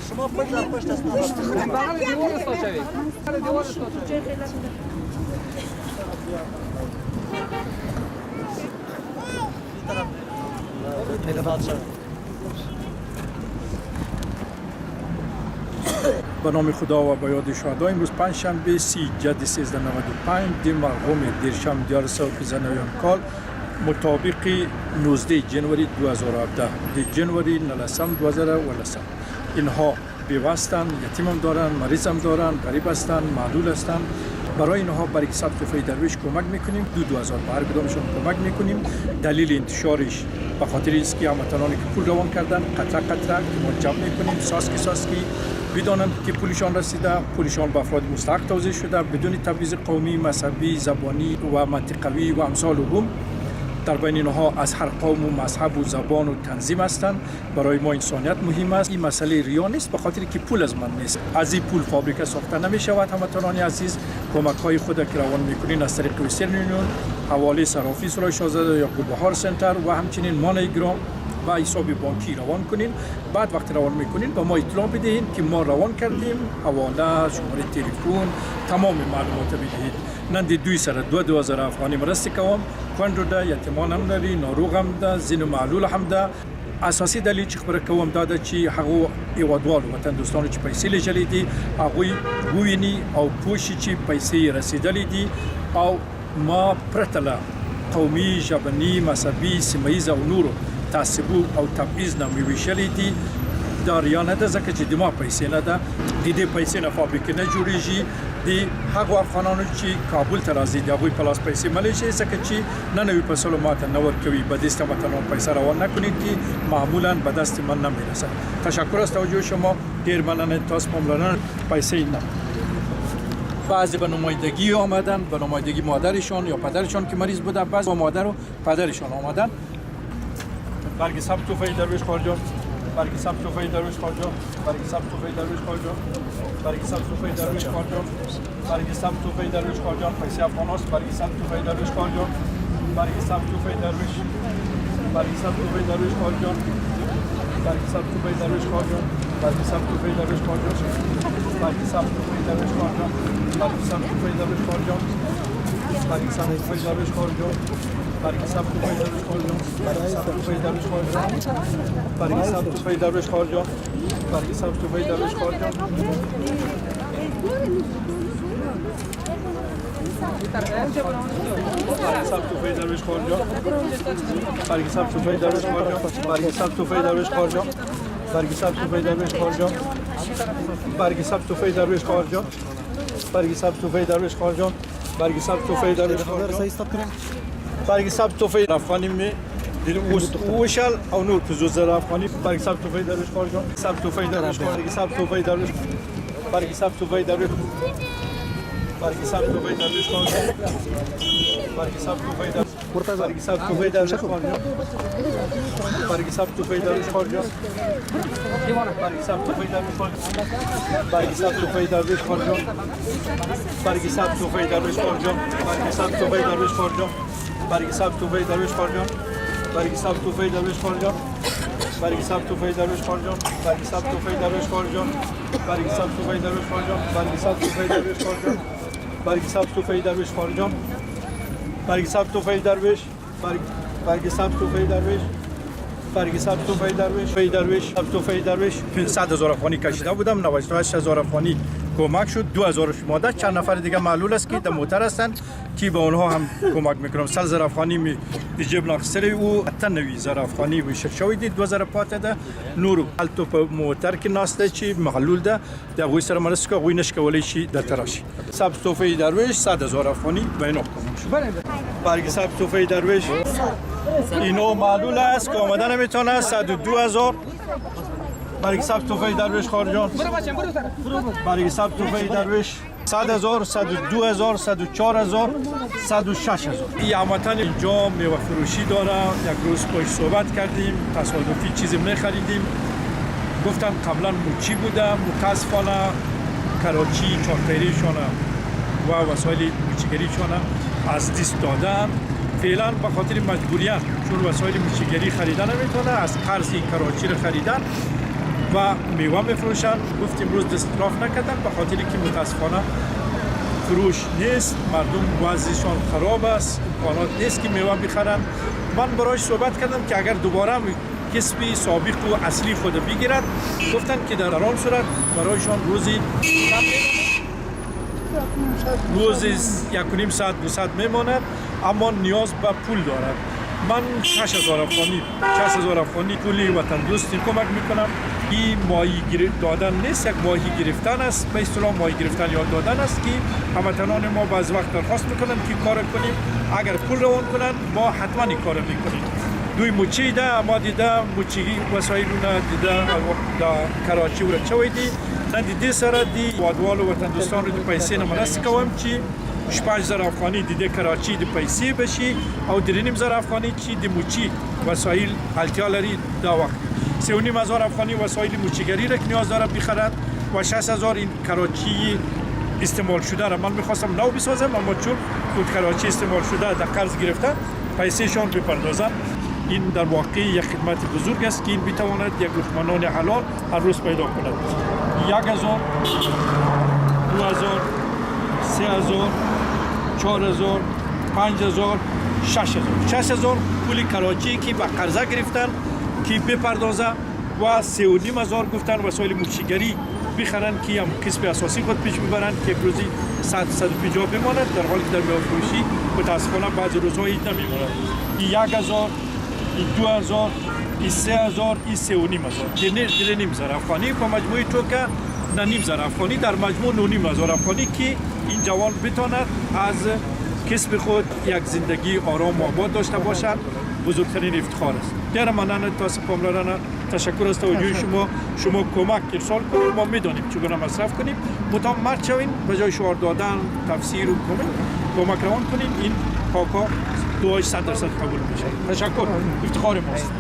شما پشت است. بغل دیوار استاد شوید. بغل دیوار استاد شوید. به نام خدا و به یاد شهدا. امروز پنجشنبه 30 جد 1395 دی مرحوم دیرشم دیار سوفیزنویان کال مطابق 19 جنوری 2017 دی جنوری نلسم 2010 اینها بیوستند، یتیم هم دارن، مریض هم دارن، غریب هستند، معلول هستند. برای اینها برای ثبت توفیق درویش کمک میکنیم. 2000 به هر کدامشون کمک میکنیم. دلیل انتشارش به خاطر است که هموطنانی که پول روان کردن قطره قطره که ما جمع میکنیم ساسکی بدانند که پولشان رسیده، پولشان به افراد مستحق توزیع شده بدون تبعیض قومی، مذهبی، زبانی و منطقوی و امثال هم. در بین اینها از هر قوم و مذهب و زبان و تنظیم هستند. برای ما انسانیت مهم است. این مسئله ریا نیست، به خاطر که پول از من نیست. از این پول فابریکه ساخته نمی شود. هموطنان عزیز کمک های خود که روان میکنین از طریق وسترن یونیون، حواله صرافی سرای شاهزاده یا گلبهار سنتر و همچنین مانیگرام با حساب بانکی روان کنین. بعد وقتی روان میکنین به ما اطلاع بدهید که ما روان کردیم. حواله، شماره تلفن، تمام معلومات بدهید. نندی دوی سر 2000 افغانی مرستی کوم. کندو ده، یتیمان هم داری، ناروغ هم ده، زین و معلول هم ده. اساسی دلیل چې خبره کوم دا ده چې هغه هیوادوالو وطن دوستانو چې پیسې لېږلې دي هغوی وویني او پوه شي چې پیسې رسېدلې دي او ما پرته له قومي، ژبني، مذهبي، سیمه ییز او نورو تعصبو او تبعیض نه مې ویشلې دي. دا ریا نه ده ځکه چې د ما پیسې نه ده. د دې پیسې نه فابریکې نه جوړېږي. د هغو افغانانو چې کابل ته راځي د هغوی په لاس پیسې مه لېږئ ځکه چې نه نوي پیسو ماته نه ورکوي. به دست هموطنان پیسه روان نکنید که معمولا به دست من نمیرسد. تشکر از توجه شما. ډېر مننه. تاسو پاملرنه. پیسې نه. بعضی به نمایندگی آمدن، به نمایندگی مادرشان یا پدرشان که مریض بوده، بعضی با مادر و پدرشان آمدن. برگ ثبت توفیق درویش خارجان، برگ ثبت توفیق درویش خارجان، برگ ثبت توفیق درویش خارجان، برگ ثبت توفیق درویش خارجان، برگ ثبت توفیق درویش خارجان. پیسه افغاناست. برگ ثبت توفیق درویش خارجان، برگ ثبت توفیق درویش، برگ ثبت توفیق درویش خارجان، برگ ثبت توفیق درویش خارجان، برگ ثبت توفیق درویش خارجان، برگ ثبت توفیق درویش خارجان، برگ ثبت توفیق درویش خارجان، برگ ثبت توفیق درویش خارجان، برگ ثبت توفیق درویش خارجان، برگ ثبت توفیق درویش خارجان، برگ ثبت توفیق درویش خارجان، برگ ثبت توفیق درویش خارجان. برگ ثبت توفیق درویش خارجان، برگ ثبت توفیق درویش خارجان، برگ ثبت توفیق درویش خارجان، برگ ثبت توفیق درویش خارجان، برگ ثبت توفیق درویش خارجان، برگ ثبت توفیق درویش خارجان، برگ ثبت توفیق درویش خارجان، برگ ثبت توفیق افغانی می وشال او نور پزوزر افغانی. برگ ثبت توفیق درویش خارجان، ثبت توفیق درویش، برگ ثبت توفیق درویش، برگ ثبت توفیق درویش، برگ ثبت توفیق درویش خارجان، برگ ثبت توفیق درویش، برگ ثبت توفیق درویش خارجان، برگ ثبت توفیق درویش خارجان، برگ ثبت توفیق درویش خارجان، برگ ثبت توفیق درویش خارجان، برگ ثبت توفیق درویش خارجان، برگ ثبت توفیق درویش خارجان، برگ ثبت توفیق درویش خارجان، برگ ثبت توفیق درویش خارجان، برگ ثبت توفیق درویش خارجان، برگ ثبت توفیق درویش خارجان، برگ ثبت توفیق درویش خارجان، برگ ثبت توفیق درویش خارجان، برگ ثبت توفیق درویش خارجان، برگ ثبت توفیق درویش، برگ ثبت توفیق درویش، برگ ثبت توفیق درویش، ثبت توفیق درویش. 500,000 افغانی کشیده بودم، 98,000 افغانی کمک شد. 2000 ماده. چند نفر دیگه معلول است که در موتر هستند که به اونها هم کمک میکنم. 100,000 افغانی می جیب ناخستری او 90,000 افغانی ویشل شوید. 2000 پاته ده نور حالت په موتر کې ناسته چې معلول ده د غوی سره مرسته غوی نشکولی شي د تراشی. ثبت توفیق درویش 100,000 افغانی بینو برگ ثبت توفیق درویش اینو معلول است که آمدن نمیتونه. 102,000 برگ ثبت توفیق درویش خارجان، برگ ثبت توفیق درویش 100,000 102,000 104,000 106,000. این هموطن اینجا میوه فروشی داره. یک روز باش صحبت کردیم، تصادفی چیزی میخریدیم، گفتن قبلا موچی بوده، متاسفانه کراچی چارپیریشان و وسایل موچیگریشان از دست دادن فعلا به خاطر مجبوریت چون وسایل موشیگری خریدن نمیتونه از قرض کراچی رو خریدن و میوه میفروشن. گفتیم امروز دستراف نکردن به خاطر که متاسفانه فروش نیست، مردم وضعشان خراب است، امکانات نیست که میوه بخرن. من برایش صحبت کردم که اگر دوباره کسبی سابق و اصلی خود بگیرد، گفتن که در آن صورت برایشان روزی یک ساعت 2 ساعت میماند، اما نیاز به پول دارد. من 6000 افغانی پولی وطن دوستی کمک میکنم. این ماهی دادن نیست، یک ماهی گرفتن است، به اصطلاح ماهی گرفتن یاد دادن است که هموطنان ما بعض وقت درخواست میکنن که کار کنیم، اگر پول روان کنن ما حتما این کار میکنیم. دوی موچی ده ما دیده موچی وسایل نه دیده در کراچی ور چوی دی نه دیده سره دی وادوال وطن دوستان رو پیسې نه مناسب کوم چې 5000 افغانی دیده کراچی د پیسې بشي او 3500 افغانی چې د موچی وسایل اړتیا لري دا وخت 3500 افغانی وسایل موچیگری را نیاز داره بخرد و 6000 این کراچی استعمال شده را من میخواستم نو بسازم، اما چون خود کراچی استعمال شده در قرض گرفتن پیسهشان بپردازن. این در واقع یک خدمت بزرگ است که این بتواند یک لقمه حلال هر روز پیدا کند. 1000 2000 3000 4000 5000 6000 پول کراچی که به قرضه گرفتن که بپردازه و 3500 گفتن وسایل موشیگری بخرن که هم کسب اساسی خود پیش ببرن که روزی 150 بماند، در حالی که در میوه فروشی متاسفانه بعضی روزها هیچ نمیماند. 1000 2000 3000 3500 افغانی با مجموعی تو که 9500 افغانی در مجموع 9500 افغانی که این جوان بتواند از کسب خود یک زندگی آرام و آباد داشته باشد بزرگترین افتخار است. در مانند تاسف پاملرانه تشکر از توجه شما کمک ارسال کنید، ما میدانیم چگونه مصرف کنیم، مدام مرد شوین به جای شعار دادن تفسیر و کمک روان کنید. این کاکا دعای 100% قبول میشه. تشکر، افتخار ماست.